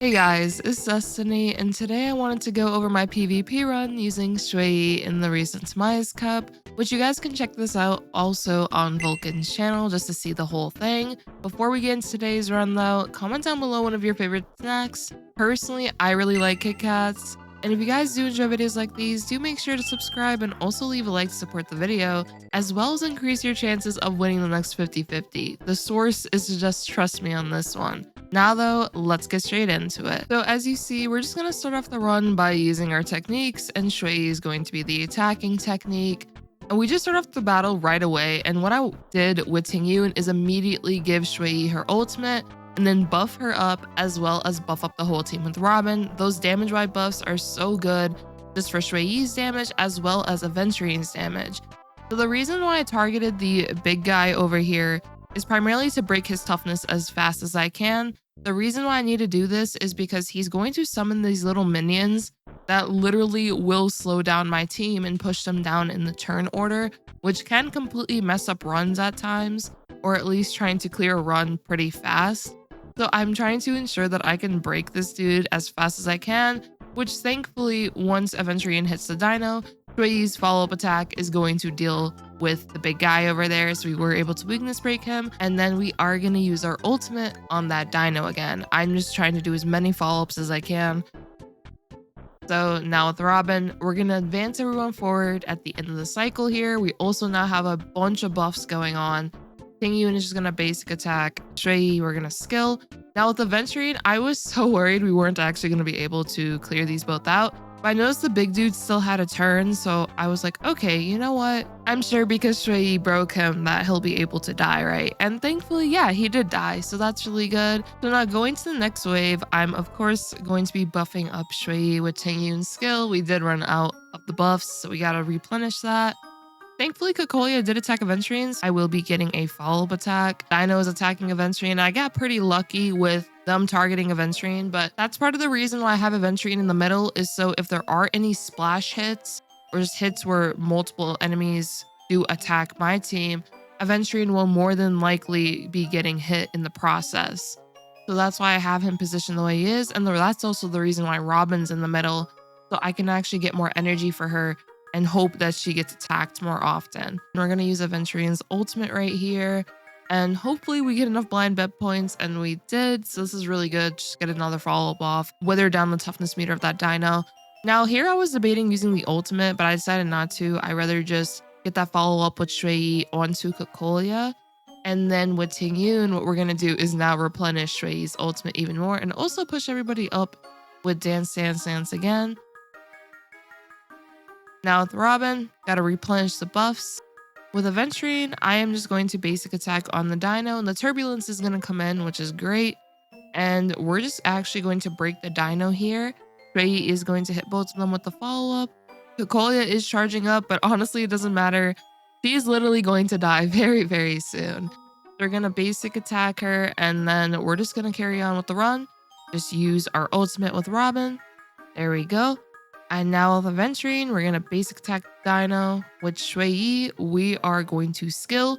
Hey guys, it's Destiny, and today I wanted to go over my PvP run using Xueyi in the recent Smize Cup, which you guys can check this out also on Vulcan's channel just to see the whole thing. Before we get into today's run though, comment down below one of your favorite snacks. Personally, I really like Kit Kats, and if you guys do enjoy videos like these, do make sure to subscribe and also leave a like to support the video, as well as increase your chances of winning the next 50-50. The source is to just trust me on this one. Now though, let's get straight into it. So as you see, we're just going to start off the run by using our techniques, and Xueyi is going to be the attacking technique. And we just start off the battle right away, and what I did with Tingyun is immediately give Xueyi her ultimate, and then buff her up as well as buff up the whole team with Robin. Those damage wide buffs are so good just for Xueyi's damage as well as Aventurine's damage. So the reason why I targeted the big guy over here is primarily to break his toughness as fast as I can. The reason why I need to do this is because he's going to summon these little minions that literally will slow down my team and push them down in the turn order, which can completely mess up runs at times, or at least trying to clear a run pretty fast. So I'm trying to ensure that I can break this dude as fast as I can, which thankfully once Aventurine hits the dino, Xueyi's follow-up attack is going to deal with the big guy over there, so we were able to weakness break him, and then we are going to use our ultimate on that dino again. I'm just trying to do as many follow-ups as I can. So now with Robin, we're going to advance everyone forward at the end of the cycle here. We also now have a bunch of buffs going on. Tingyun is just going to basic attack. Xueyi, we're going to skill. Now with Aventurine, I was so worried we weren't actually going to be able to clear these both out. But I noticed the big dude still had a turn, so I was like, okay, you know what? I'm sure because Xueyi broke him that he'll be able to die, right? And thankfully, yeah, he did die, so that's really good. So now going to the next wave, I'm of course going to be buffing up Xueyi with Tingyun's skill. We did run out of the buffs, so we gotta replenish that. Thankfully, Cocolia did attack Aventurines. I will be getting a follow-up attack. Dino is attacking Aventurine. I got pretty lucky with them targeting Aventurine, but that's part of the reason why I have Aventurine in the middle, is so if there are any splash hits or just hits where multiple enemies do attack my team, Aventurine will more than likely be getting hit in the process. So that's why I have him positioned the way he is, and that's also the reason why Robin's in the middle, so I can actually get more energy for her and hope that she gets attacked more often. And we're going to use Aventurine's ultimate right here, and hopefully we get enough blind bet points, and we did, so this is really good. Just get another follow-up off, wither down the toughness meter of that dino. Now here I was debating using the ultimate, but I decided not to. I'd rather just get that follow-up with Xueyi onto Cocolia, and then with Tingyun, what we're going to do is now replenish Xueyi's ultimate even more, and also push everybody up with Dance Dance Dance again. Now with Robin, gotta replenish the buffs. With Aventurine, I am just going to basic attack on the dino, and the turbulence is gonna come in, which is great. And we're just actually going to break the dino here. Xueyi is going to hit both of them with the follow-up. Cocolia is charging up, but honestly, it doesn't matter. She's literally going to die very, very soon. They're gonna basic attack her, and then we're just gonna carry on with the run. Just use our ultimate with Robin. There we go. And now with Aventurine, we're going to basic attack Dino. With Xueyi, we are going to skill.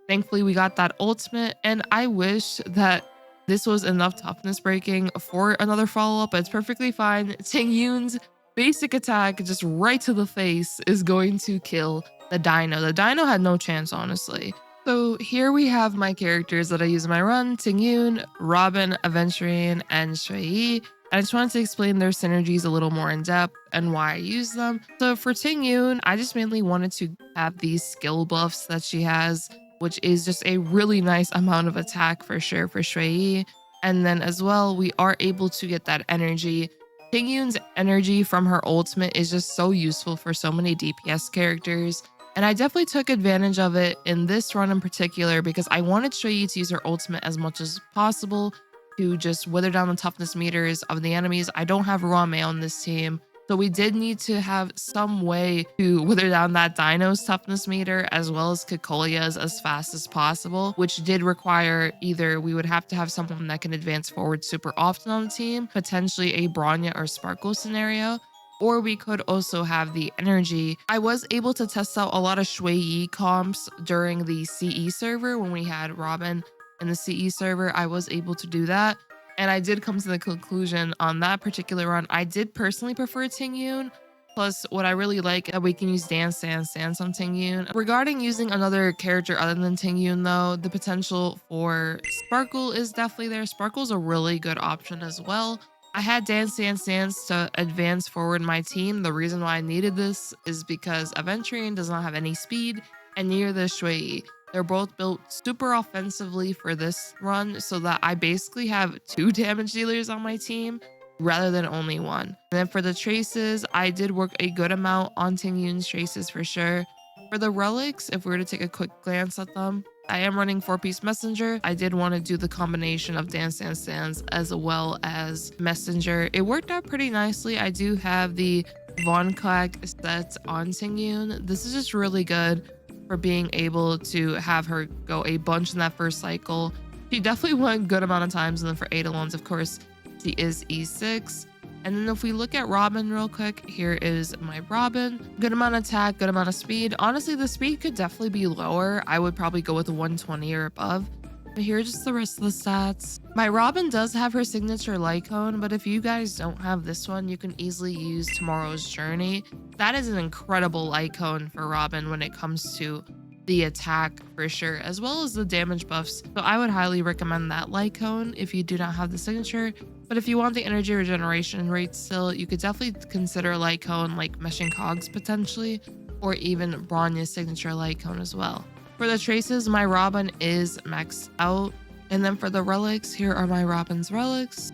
Thankfully, we got that ultimate, and I wish that this was enough toughness breaking for another follow-up, but it's perfectly fine. Tingyun's basic attack, just right to the face, is going to kill the Dino. The Dino had no chance, honestly. So here we have my characters that I use in my run: Tingyun, Robin, Aventurine, and Xueyi. I just wanted to explain their synergies a little more in depth and why I use them. So for Tingyun, I just mainly wanted to have these skill buffs that she has, which is just a really nice amount of attack for sure for Xueyi. And then as well, we are able to get that energy. Tingyun's energy from her ultimate is just so useful for so many DPS characters. And I definitely took advantage of it in this run in particular because I wanted Xueyi to use her ultimate as much as possible to just wither down the toughness meters of the enemies. I don't have Ruan Mei on this team, so we did need to have some way to wither down that dino's toughness meter as well as Cocolia's as fast as possible, which did require either we would have to have someone that can advance forward super often on the team, potentially a Bronya or Sparkle scenario, or we could also have the energy. I was able to test out a lot of Xueyi comps during the CE server when we had Robin in the CE server. I was able to do that. And I did come to the conclusion on that particular run, I did personally prefer Tingyun. Plus, what I really like, we can use Dance Dance Dance on Tingyun. Regarding using another character other than Tingyun though, the potential for Sparkle is definitely there. Sparkle's a really good option as well. I had Dance Dance Dance to advance forward my team. The reason why I needed this is because Aventurine does not have any speed, and neither does Xueyi. They're both built super offensively for this run, so that I basically have 2 damage dealers on my team rather than only 1. And then for the traces, I did work a good amount on Tingyun's traces for sure. For the relics, if we were to take a quick glance at them, I am running 4-piece messenger. I did want to do the combination of Dance Dance Dance as well as messenger. It worked out pretty nicely. I do have the Vonkak set on Tingyun. This is just really good for being able to have her go a bunch in that first cycle. She definitely went a good amount of times, and then for Eidolons, of course, she is E6. And then if we look at Robin real quick, here is my Robin. Good amount of attack, good amount of speed. Honestly, the speed could definitely be lower. I would probably go with 120 or above. But here are just the rest of the stats. My Robin does have her signature light cone, but if you guys don't have this one, you can easily use Tomorrow's Journey. That is an incredible light cone for Robin when it comes to the attack for sure, as well as the damage buffs. So I would highly recommend that light cone if you do not have the signature. But if you want the energy regeneration rate still, you could definitely consider a light cone like Meshing Cogs potentially, or even Bronya's signature light cone as well. For the traces, my Robin is maxed out. And then for the relics, here are my Robin's relics.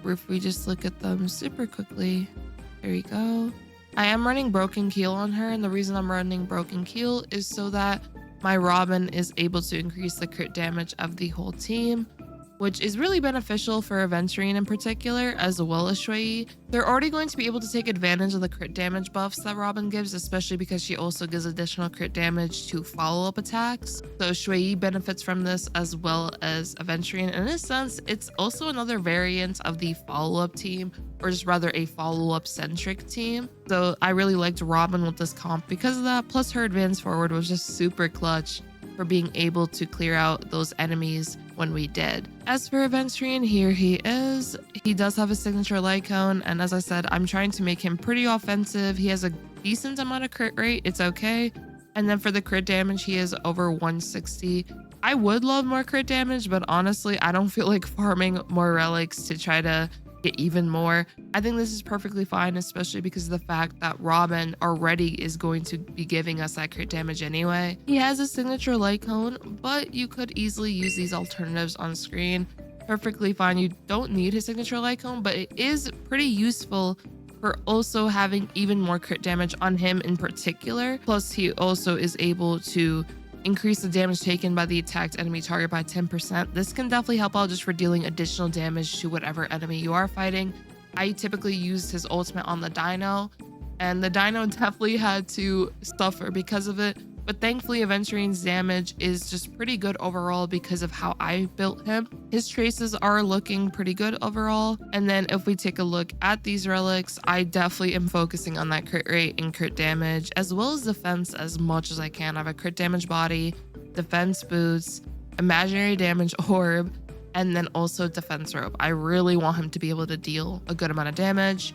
If we just look at them super quickly, there you go. I am running Broken Keel on her, and the reason I'm running Broken Keel is so that my Robin is able to increase the crit damage of the whole team, which is really beneficial for Aventurine in particular, as well as Xueyi. They're already going to be able to take advantage of the crit damage buffs that Robin gives, especially because she also gives additional crit damage to follow-up attacks. So Xueyi benefits from this as well as Aventurine. In a sense, it's also another variant of the follow-up team, or just rather a follow-up centric team. So I really liked Robin with this comp because of that, plus her advance forward was just super clutch for being able to clear out those enemies when we did. As for Aventurine, here he is. He does have a signature light cone, and as I said, I'm trying to make him pretty offensive. He has a decent amount of crit rate, it's okay. And then for the crit damage, he is over 160. I would love more crit damage, but honestly, I don't feel like farming more relics to try to get even more. I think this is perfectly fine, especially because of the fact that Robin already is going to be giving us that crit damage anyway. He has a signature light cone, but you could easily use these alternatives on screen. Perfectly fine. You don't need his signature light cone, but it is pretty useful for also having even more crit damage on him in particular. Plus, he also is able to increase the damage taken by the attacked enemy target by 10%. This can definitely help out just for dealing additional damage to whatever enemy you are fighting. I typically used his ultimate on the Dino, and the Dino definitely had to suffer because of it. But thankfully, Aventurine's damage is just pretty good overall because of how I built him. His traces are looking pretty good overall. And then if we take a look at these relics, I definitely am focusing on that crit rate and crit damage, as well as defense as much as I can. I have a crit damage body, defense boots, imaginary damage orb, and then also defense rope. I really want him to be able to deal a good amount of damage.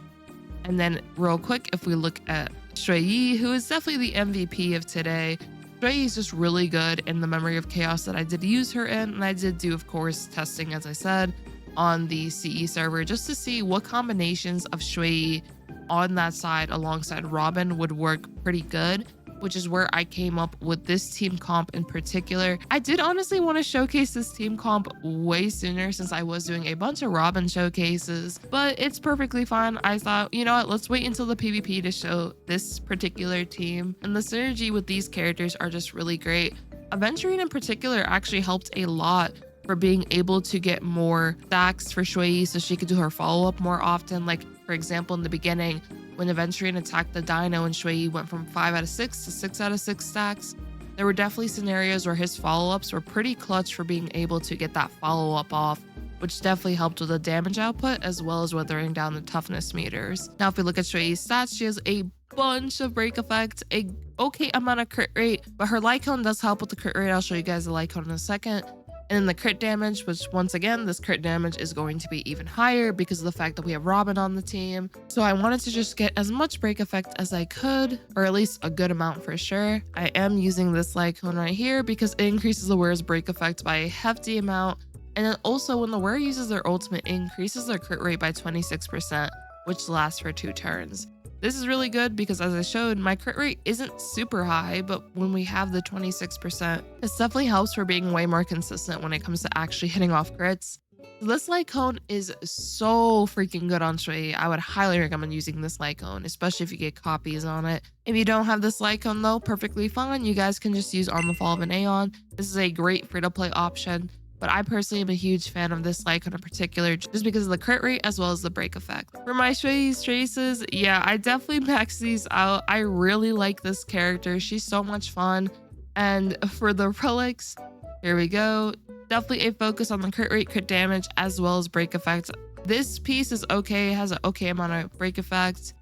And then real quick, if we look at Xueyi, who is definitely the MVP of today. Xueyi is just really good in the Memory of Chaos that I did use her in, and I did do, of course, testing, as I said, on the CE server just to see what combinations of Xueyi on that side alongside Robin would work pretty good, which is where I came up with this team comp in particular. I did honestly want to showcase this team comp way sooner since I was doing a bunch of Robin showcases, but it's perfectly fine. I thought, you know what, let's wait until the PvP to show this particular team. And the synergy with these characters are just really great. Aventurine in particular actually helped a lot for being able to get more stacks for Xueyi so she could do her follow-up more often. Like, for example, in the beginning, when Aventurine attacked the Dino and Xueyi went from 5 out of 6 to 6 out of 6 stacks, there were definitely scenarios where his follow-ups were pretty clutch for being able to get that follow-up off, which definitely helped with the damage output as well as weathering down the toughness meters. Now, if we look at Xueyi's stats, she has a bunch of break effects, a okay amount of crit rate, but her light cone does help with the crit rate. I'll show you guys the light cone in a second. And then the crit damage, which once again, this crit damage is going to be even higher because of the fact that we have Robin on the team. So I wanted to just get as much break effect as I could, or at least a good amount for sure. I am using this light cone right here because it increases the wearer's break effect by a hefty amount. And then also when the wearer uses their ultimate, it increases their crit rate by 26%, which lasts for 2 turns. This is really good because as I showed, my crit rate isn't super high, but when we have the 26%, this definitely helps for being way more consistent when it comes to actually hitting off crits. This light cone is so freaking good on Xueyi. I would highly recommend using this light cone, especially if you get copies on it. If you don't have this light cone though, perfectly fine. You guys can just use On the Fall of an Aeon. This is a great free-to-play option. But I personally am a huge fan of this light cone in particular just because of the crit rate as well as the break effect. For my Xueyi traces, yeah, I definitely max these out. I really like this character. She's so much fun. And for the relics, here we go. Definitely a focus on the crit rate, crit damage, as well as break effect. This piece is okay, it has an okay amount of break effect.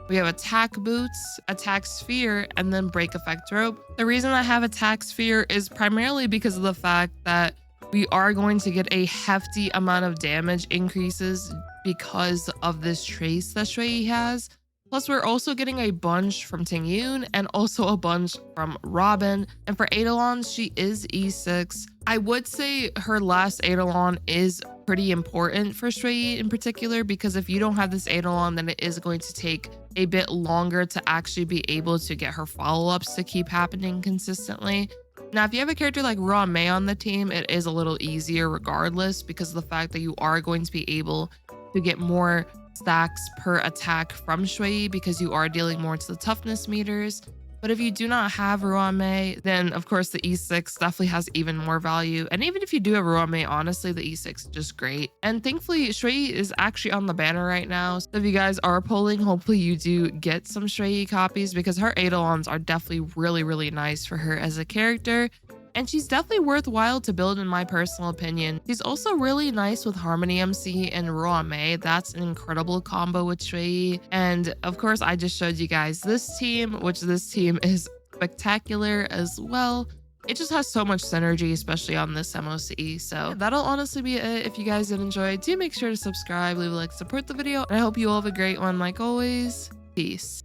We have attack boots, attack sphere, and then break effect rope. The reason I have attack sphere is primarily because of the fact that we are going to get a hefty amount of damage increases because of this trace that Xueyi has. Plus, we're also getting a bunch from Tingyun and also a bunch from Robin. And for Eidolon, she is E6. I would say her last Eidolon is pretty important for Xueyi in particular, because if you don't have this Eidolon, then it is going to take a bit longer to actually be able to get her follow-ups to keep happening consistently. Now, if you have a character like Ruan Mei on the team, it is a little easier regardless because of the fact that you are going to be able to get more stacks per attack from Xueyi because you are dealing more to the toughness meters. But if you do not have Ruan Mei, then of course the E6 definitely has even more value. And even if you do have Ruan Mei, honestly, the E6 is just great. And thankfully, Xueyi is actually on the banner right now. So if you guys are polling, hopefully you do get some Xueyi copies because her Eidolons are definitely really, really nice for her as a character. And she's definitely worthwhile to build in my personal opinion. She's also really nice with Harmony MC and Ruan Mei. That's an incredible combo with Xueyi. And of course, I just showed you guys this team, which this team is spectacular as well. It just has so much synergy, especially on this MOC. So that'll honestly be it. If you guys did enjoy, do make sure to subscribe, leave a like, support the video. And I hope you all have a great one like always. Peace.